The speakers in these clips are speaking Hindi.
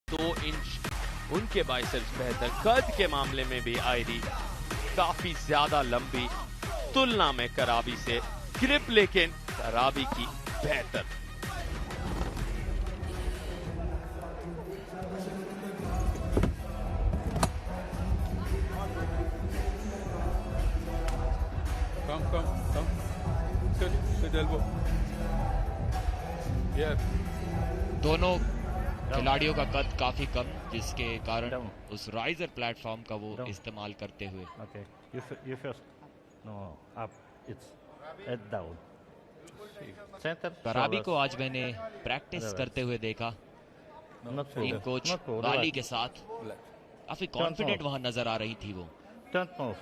2 इंच उनके बाइसेप्स बेहतर, कद के मामले में भी आयरी काफी ज्यादा लंबी तुलना में कराबी से, ग्रिप लेकिन कराबी की बेहतर। Come. Sit elbow. Yeah. दोनों खिलाड़ियों का कद काफी कम, जिसके कारण उस राइजर प्लेटफॉर्म का वो इस्तेमाल करते हुए। Okay. You first. No, up. It's head down. Center. कराबी को आज मैंने प्रैक्टिस करते हुए देखा टीम कोच वाली के साथ, काफी कॉन्फिडेंट वहां नजर आ रही थी वो। Don't move.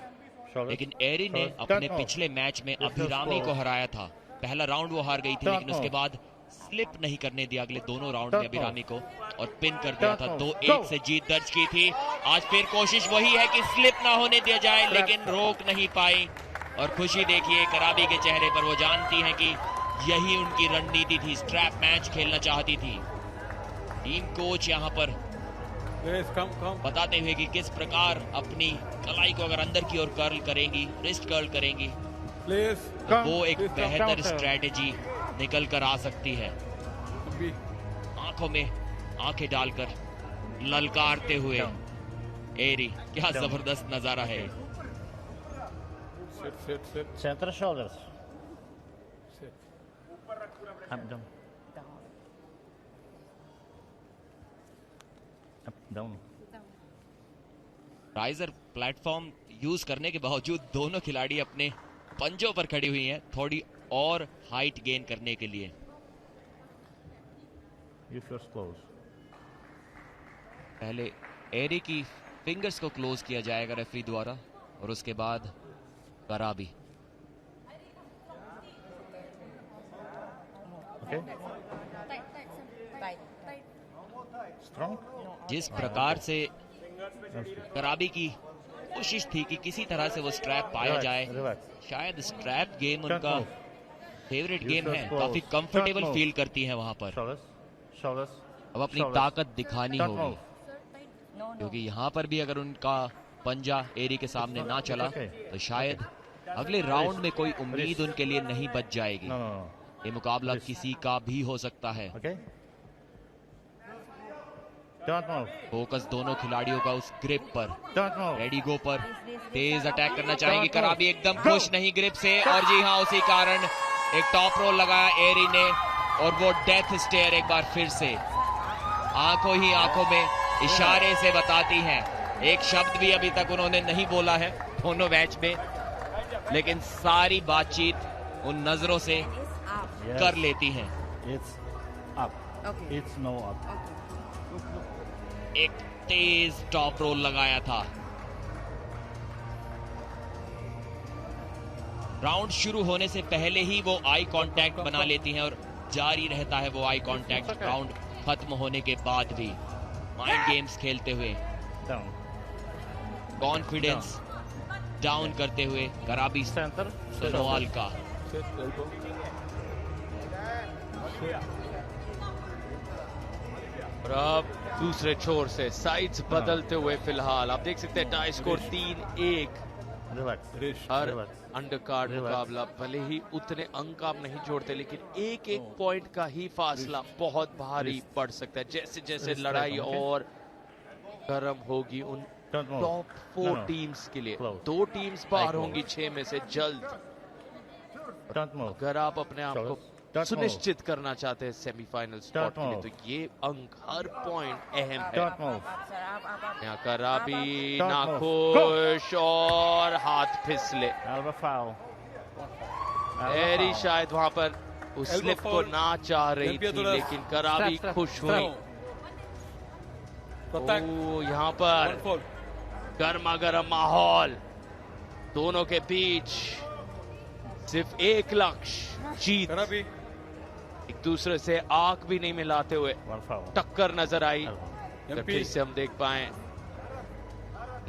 लेकिन एरी ने अपने पिछले मैच में अभिरामी को हराया था। पहला राउंड वो हार गई थी, लेकिन उसके बाद स्लिप नहीं करने दिया अगले दोनों राउंड में अभिरामी को, और पिन कर दिया था। 2-1 से जीत दर्ज की थी। आज फिर कोशिश वही है कि स्लिप ना होने दिया जाए, लेकिन रोक नहीं पाई। और खुशी देखिए कराबी के चेहरे पर, वो जानती हैं कि यही उनकी रणनीति थी, स्ट्रैप मैच खेलना चाहती थी। टीम कोच यहाँ पर बताते हुए कि किस प्रकार अपनी कलाई को अगर अंदर की ओर कर्ल करेंगी, रिस्ट कर्ल करेंगी, तो वो एक बेहतर स्ट्रेटेजी निकल कर आ सकती है। आंखों में आंखें डालकर ललकारते हुए एरी, क्या जबरदस्त नजारा है। Center shoulders. Up down. Up down. Riser platform use करने के बावजूद दोनों खिलाड़ी अपने पंजों पर खड़ी हुई हैं, थोड़ी और हाइट गेन करने के लिए। You first close. पहले एरी की फिंगर्स को क्लोज किया जाएगा रेफरी द्वारा, और उसके बाद कराबी। Okay. Strong. जिस प्रकार से कराबी की कोशिश थी कि किसी तरह से वो स्ट्रैप पाया जाए, शायद स्ट्रैप गेम उनका फेवरेट गेम है, काफी कंफर्टेबल फील करती हैं वहां पर। अब अपनी ताकत दिखानी होगी, क्योंकि यहाँ पर भी अगर उनका पंजा एरी के सामने ना चला तो शायद अगले राउंड में कोई उम्मीद उनके लिए नहीं बच जाएगी। ये मुकाबला किसी का भी हो सकता है। फोकस दोनों खिलाड़ियों का उस ग्रिप पर, रेडी गो पर। तेज अटैक करना चाहेंगी कराबी, एकदम खुश नहीं ग्रिप से, और जी हाँ, उसी कारण एक टॉप रोल लगाया एरी ने, और वो डेथ स्टेयर एक बार फिर से आंखों ही आंखों में इशारे से बताती हैं। एक शब्द भी अभी तक उन्होंने नहीं बोला है दोनों मैच में, लेकिन सारी बातचीत उन नजरों से कर लेती हैं। एक तेज टॉप रोल लगाया था। राउंड शुरू होने से पहले ही वो आई कांटेक्ट बना लेती हैं, और जारी रहता है वो आई कांटेक्ट राउंड खत्म होने के बाद भी। माइंड गेम्स खेलते हुए, कॉन्फिडेंस डाउन करते हुए कराबी सोनोवाल का। और अब दूसरे छोर से साइड्स बदलते हुए फिलहाल आप देख सकते हैं टाई स्कोर 3-1। हर अंडरकार्ड मुकाबला भले ही उतने अंक आप नहीं जोड़ते, लेकिन एक पॉइंट का ही फासला बहुत भारी पड़ सकता है। जैसे जैसे लड़ाई और गर्म होगी उन टॉप 4 टीम्स के लिए, 2 टीम्स बाहर होंगी 6 में से जल्द। अगर आप अपने आप को सुनिश्चित करना चाहते हैं सेमीफाइनल स्पॉट के लिए, तो ये अंक हर पॉइंट अहम है। यहाँ कराबी नाखुश और हाथ फिसले। एरी शायद वहां पर उस स्लिप को ना चाह रही थी, लेकिन कराबी खुश हुई। यहाँ पर गर्मा गर्म माहौल, दोनों के बीच सिर्फ एक लक्ष्य, जीत। एक दूसरे से आंख भी नहीं मिलाते हुए टक्कर नजर आई। फिर से हम देख पाए,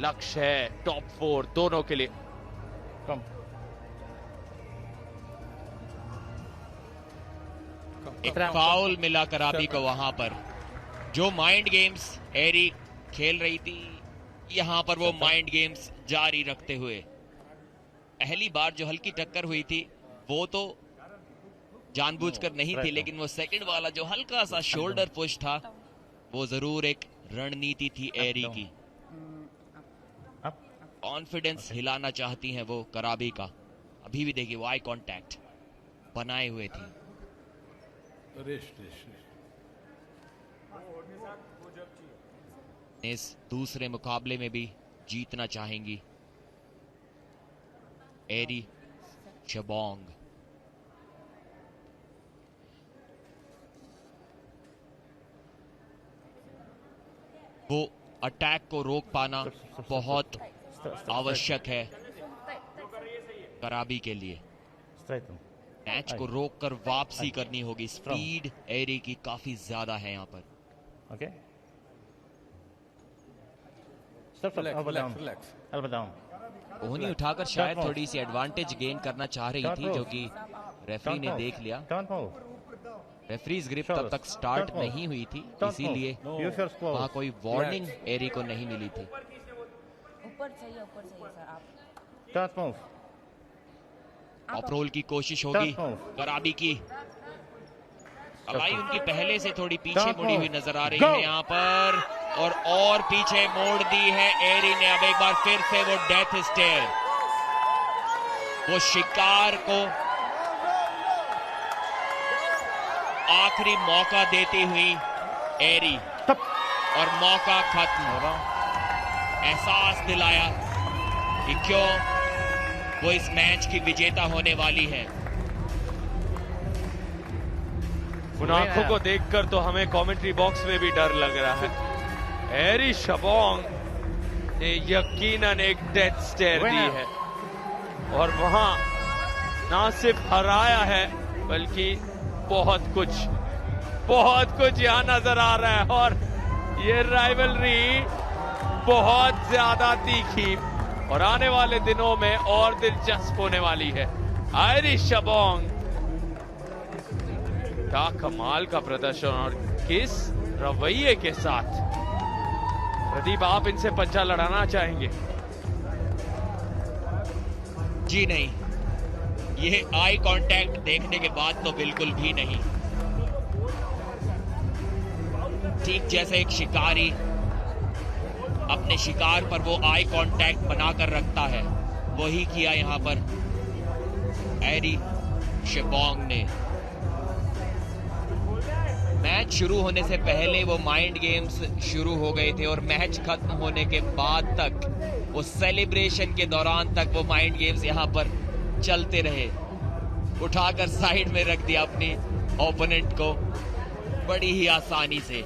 लक्ष्य है टॉप 4 दोनों के लिए। एक फाउल मिला कराबी को वहां पर। जो माइंड गेम्स एरी खेल रही थी, यहां पर वो माइंड गेम्स जारी रखते हुए, पहली बार जो हल्की टक्कर हुई थी वो तो जानबूझकर नहीं थी, लेकिन वो सेकंड वाला जो हल्का सा शोल्डर पुश था वो जरूर एक रणनीति थी एरी की। कॉन्फिडेंस हिलाना चाहती हैं वो कराबी का। अभी भी देखिए वो आई कांटेक्ट बनाए हुए थी। इस दूसरे मुकाबले में भी जीतना चाहेंगी एरी शबोंग। वो अटैक को रोक पाना बहुत आवश्यक है कराबी के लिए। मैच को रोककर वापसी करनी होगी। स्पीड एरी की काफी ज्यादा है यहाँ पर। Okay. Step elbow down. Elbow down. कोहनी उठाकर शायद थोड़ी सी एडवांटेज गेन करना चाह रही थी, जो कि रेफरी ने देख लिया। Don't move. रेफरीज ग्रिप तब तक स्टार्ट नहीं हुई थी, इसीलिए Use your claws. वहां कोई वार्निंग एरी को नहीं मिली थी। ऊपर चाहिए सर आप। Don't move. ऑपरोल की कोशिश होगी कराबी की। अलाई उनकी पहले से थोड़ी पीछे मुड़ी हुई नजर आ रही है यहाँ पर, और पीछे मोड़ दी है एरी ने। अब एक बार फिर से वो डेथ स्टेयर, वो शिकार को आखिरी मौका देती हुई एरी, और मौका खत्म। एहसास दिलाया कि क्यों वो इस मैच की विजेता होने वाली है। उन आंखों को देखकर तो हमें कमेंट्री बॉक्स में भी डर लग रहा है। एरी शबोंग ने यकीनन एक डेथ स्टेयर दी है, और वहां ना सिर्फ हराया है बल्कि बहुत कुछ यहां नजर आ रहा है। और ये राइवलरी बहुत ज्यादा तीखी और आने वाले दिनों में और दिलचस्प होने वाली है। एरी शबोंग का कमाल का प्रदर्शन, और किस रवैये के साथ। प्रदीप, आप इनसे पंचा लड़ाना चाहेंगे? जी नहीं, ये आई कांटेक्ट देखने के बाद तो बिल्कुल भी नहीं। ठीक जैसे एक शिकारी अपने शिकार पर वो आई कांटेक्ट बनाकर रखता है, वही किया यहां पर एरी शबोंग ने। मैच शुरू होने से पहले वो माइंड गेम्स शुरू हो गए थे, और मैच खत्म होने के बाद तक, वो सेलिब्रेशन के दौरान तक वो माइंड गेम्स यहां पर चलते रहे। उठाकर साइड में रख दिया अपनी ओपोनेंट को बड़ी ही आसानी से।